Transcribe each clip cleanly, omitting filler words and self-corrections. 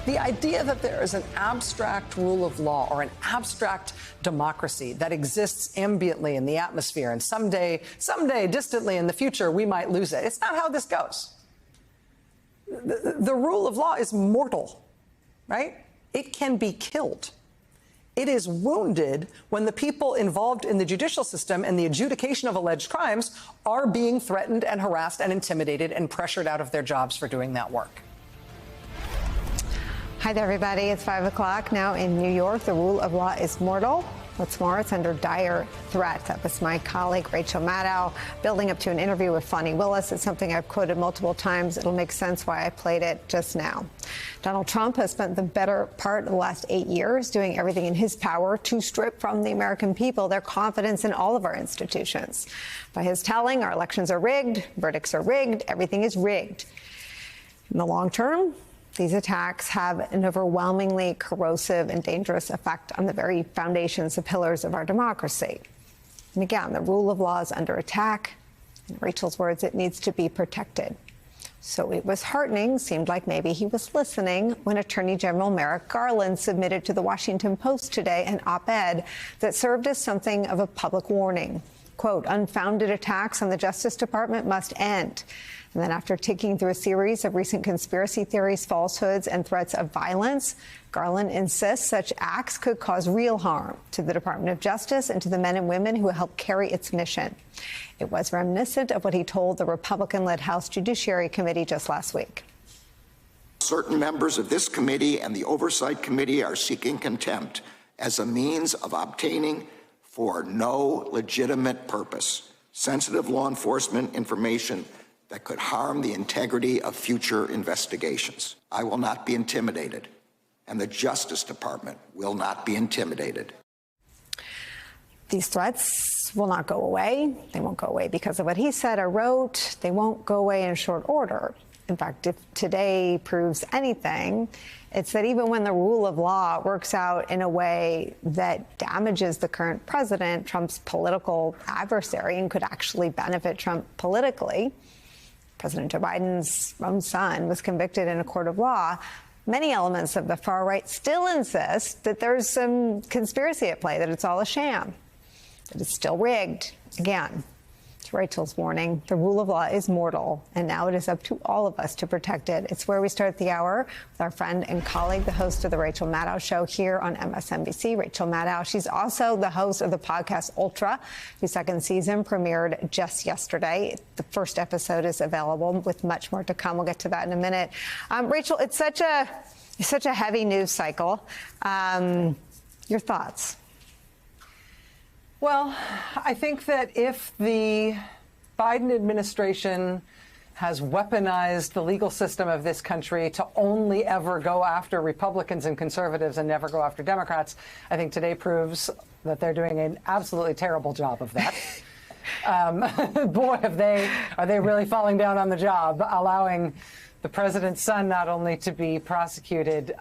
The idea that there is an abstract rule of law or an abstract democracy that exists ambiently in the atmosphere and someday, distantly in the future, we might lose it. It's not how this goes. The rule of law is mortal, right? It can be killed. It is wounded when the people involved in the judicial system and the adjudication of alleged crimes are being threatened and harassed and intimidated and pressured out of their jobs for doing that work. Hi there, everybody. It's 5 o'clock now in New York. The rule of law is mortal. What's more, it's under dire threat. That was my colleague, Rachel Maddow, building up to an interview with Fani Willis. It's something I've quoted multiple times. It'll make sense why I played it just now. Donald Trump has spent the better part of the last 8 years doing everything in his power to strip from the American people their confidence in all of our institutions. By his telling, our elections are rigged, verdicts are rigged, everything is rigged. In the long term, these attacks have an overwhelmingly corrosive and dangerous effect on the very foundations and pillars of our democracy. And again, the rule of law is under attack. In Rachel's words, it needs to be protected. So it was heartening, seemed like maybe he was listening, when Attorney General Merrick Garland submitted to the Washington Post today an op-ed that served as something of a public warning. Quote, unfounded attacks on the Justice Department must end. And then after taking through a series of recent conspiracy theories, falsehoods, and threats of violence, Garland insists such acts could cause real harm to the Department of Justice and to the men and women who help carry its mission. It was reminiscent of what he told the Republican-led House Judiciary Committee just last week. Certain members of this committee and the Oversight Committee are seeking contempt as a means of obtaining, for no legitimate purpose, sensitive law enforcement information that could harm the integrity of future investigations. I will not be intimidated, and the Justice Department will not be intimidated. These threats will not go away. They won't go away because of what he said or wrote. They won't go away in short order. In fact, if today proves anything, it's that even when the rule of law works out in a way that damages the current president, Trump's political adversary, and could actually benefit Trump politically, President Joe Biden's own son was convicted in a court of law. Many elements of the far right still insist that there's some conspiracy at play, that it's all a sham, that it's still rigged. Again, to Rachel's warning, the rule of law is mortal, and now it is up to all of us to protect it. It's where we start the hour with our friend and colleague, the host of the Rachel Maddow Show here on MSNBC, Rachel Maddow. She's also the host of the podcast Ultra, whose second season premiered just yesterday. The first episode is available with much more to come. We'll get to that in a minute. Rachel, it's such a heavy news cycle. Your thoughts? Well, I think that if the Biden administration has weaponized the legal system of this country to only ever go after Republicans and conservatives and never go after Democrats, I think today proves that they're doing an absolutely terrible job of that. Boy, are they really falling down on the job, allowing the president's son not only to be prosecuted,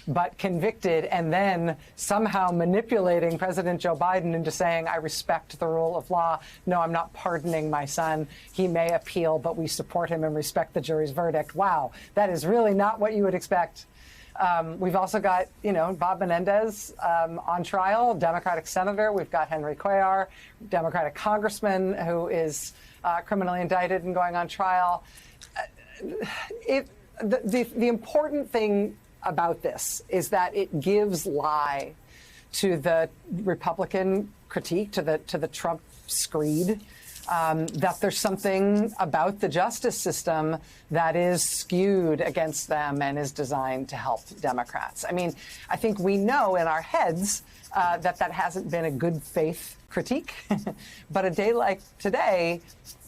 but convicted, and then somehow manipulating President Joe Biden into saying, I respect the rule of law. No, I'm not pardoning my son. He may appeal, but we support him and respect the jury's verdict. Wow, that is really not what you would expect. We've also got, Bob Menendez on trial, Democratic senator. We've got Henry Cuellar, Democratic congressman who is criminally indicted and going on trial. The important thing about this is that it gives lie to the Republican critique, to the Trump screed, that there's something about the justice system that is skewed against them and is designed to help Democrats. I mean, I think we know in our heads that hasn't been a good faith critique, but a day like today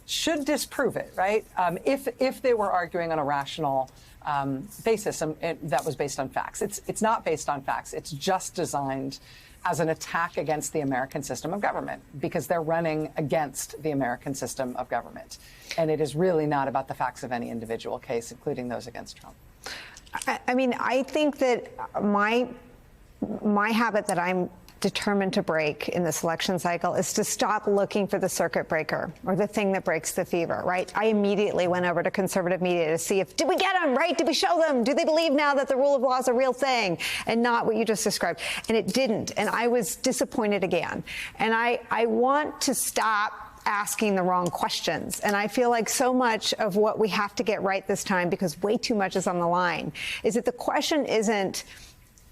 should disprove it, right? If they were arguing on a rational basis that was based on facts. It's not based on facts. It's just designed as an attack against the American system of government because they're running against the American system of government. And it is really not about the facts of any individual case, including those against Trump. I mean, I think that my habit that I'm determined to break in this election cycle is to stop looking for the circuit breaker or the thing that breaks the fever, right? I immediately went over to conservative media to see did we get them, right? Did we show them? Do they believe now that the rule of law is a real thing and not what you just described? And it didn't. And I was disappointed again. And I want to stop asking the wrong questions. And I feel like so much of what we have to get right this time, because way too much is on the line, is that the question isn't,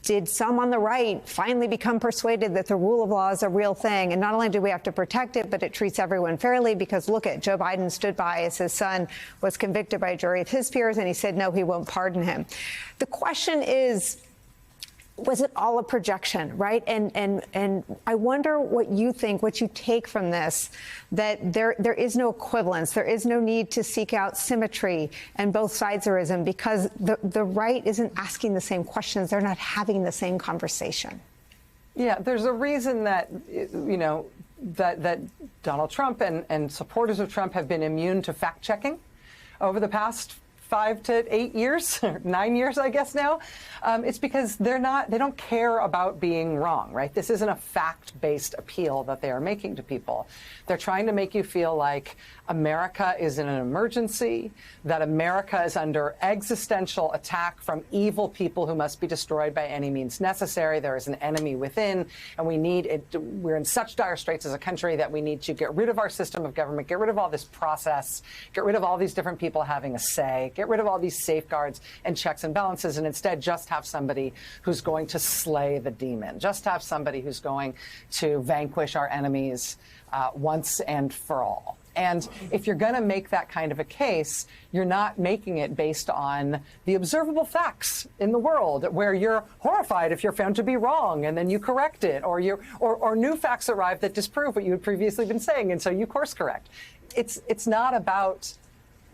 did some on the right finally become persuaded that the rule of law is a real thing? And not only do we have to protect it, but it treats everyone fairly, because look at Joe Biden stood by as his son was convicted by a jury of his peers, and he said, no, he won't pardon him. The question is, was it all a projection, right? And I wonder what you think, what you take from this, that there is no equivalence. There is no need to seek out symmetry and both siderism, because the right isn't asking the same questions. They're not having the same conversation. Yeah, there's a reason that, that Donald Trump and supporters of Trump have been immune to fact-checking over the past 5 to 8 years, or 9 years, I guess now. It's because they don't care about being wrong, right? This isn't a fact-based appeal that they are making to people. They're trying to make you feel like America is in an emergency, that America is under existential attack from evil people who must be destroyed by any means necessary. There is an enemy within, and we're in such dire straits as a country that we need to get rid of our system of government, get rid of all this process, get rid of all these different people having a say, get rid of all these safeguards and checks and balances, and instead just have somebody who's going to slay the demon, just have somebody who's going to vanquish our enemies once and for all. And if you're going to make that kind of a case, you're not making it based on the observable facts in the world, where you're horrified if you're found to be wrong and then you correct it, or new facts arrive that disprove what you had previously been saying, and so you course correct. It's not about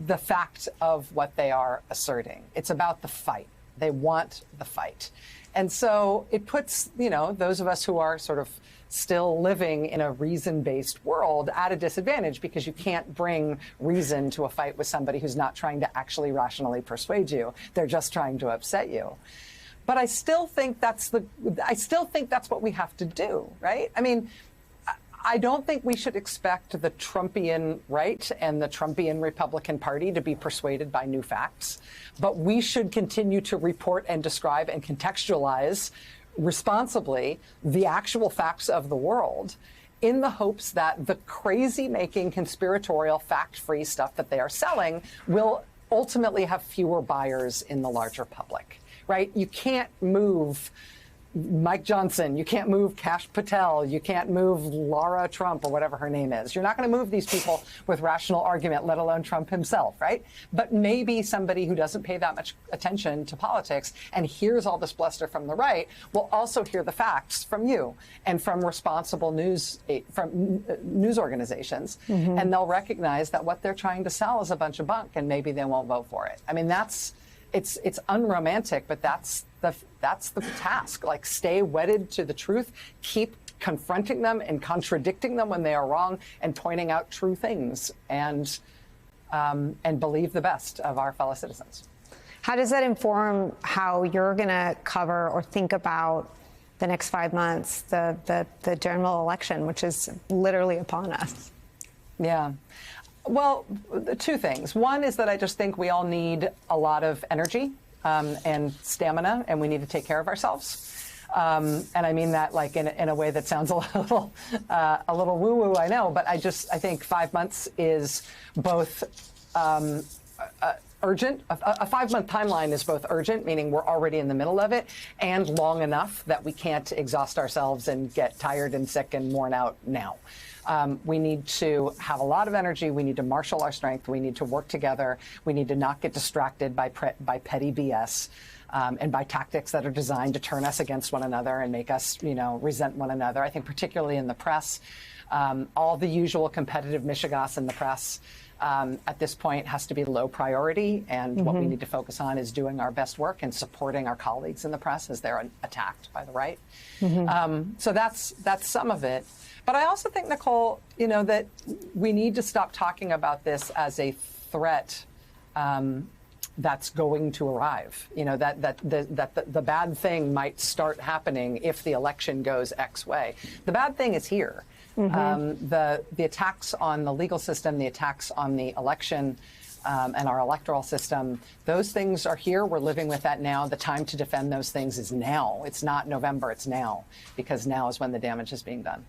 the fact of what they are asserting. It's about the fight. They want the fight. And so it puts, those of us who are sort of still living in a reason-based world at a disadvantage, because you can't bring reason to a fight with somebody who's not trying to actually rationally persuade you. They're just trying to upset you. But I still think that's what we have to do, right? I mean, I don't think we should expect the Trumpian right and the Trumpian Republican Party to be persuaded by new facts, but we should continue to report and describe and contextualize responsibly the actual facts of the world, in the hopes that the crazy-making, conspiratorial, fact-free stuff that they are selling will ultimately have fewer buyers in the larger public, right? You can't move Mike Johnson, you can't move Kash Patel, you can't move Laura Trump, or whatever her name is. You're not going to move these people with rational argument, let alone Trump himself, right? But maybe somebody who doesn't pay that much attention to politics and hears all this bluster from the right will also hear the facts from you and from responsible news organizations, and they'll recognize that what they're trying to sell is a bunch of bunk, and maybe they won't vote for it. I mean, it's unromantic, but that's the task. Like, stay wedded to the truth, keep confronting them and contradicting them when they are wrong, and pointing out true things, and believe the best of our fellow citizens. How does that inform how you're going to cover or think about the next 5 months, the general election, which is literally upon us? Yeah. Well, two things. One is that I just think we all need a lot of energy and stamina, and we need to take care of ourselves. And I mean that like in a way that sounds a little woo-woo, I know, but I think 5 months is both urgent. A 5-month timeline is both urgent, meaning we're already in the middle of it, and long enough that we can't exhaust ourselves and get tired and sick and worn out now. We need to have a lot of energy. We need to marshal our strength. We need to work together. We need to not get distracted by petty BS and by tactics that are designed to turn us against one another and make us, resent one another. I think particularly in the press, all the usual competitive mishigas in the press at this point has to be low priority. And what we need to focus on is doing our best work and supporting our colleagues in the press as they're attacked by the right. So that's some of it. But I also think, Nicole, that we need to stop talking about this as a threat that's going to arrive. You know, that the bad thing might start happening if the election goes X way. The bad thing is here. The attacks on the legal system, the attacks on the election, and our electoral system, those things are here. We're living with that now. The time to defend those things is now. It's not November, it's now, because now is when the damage is being done.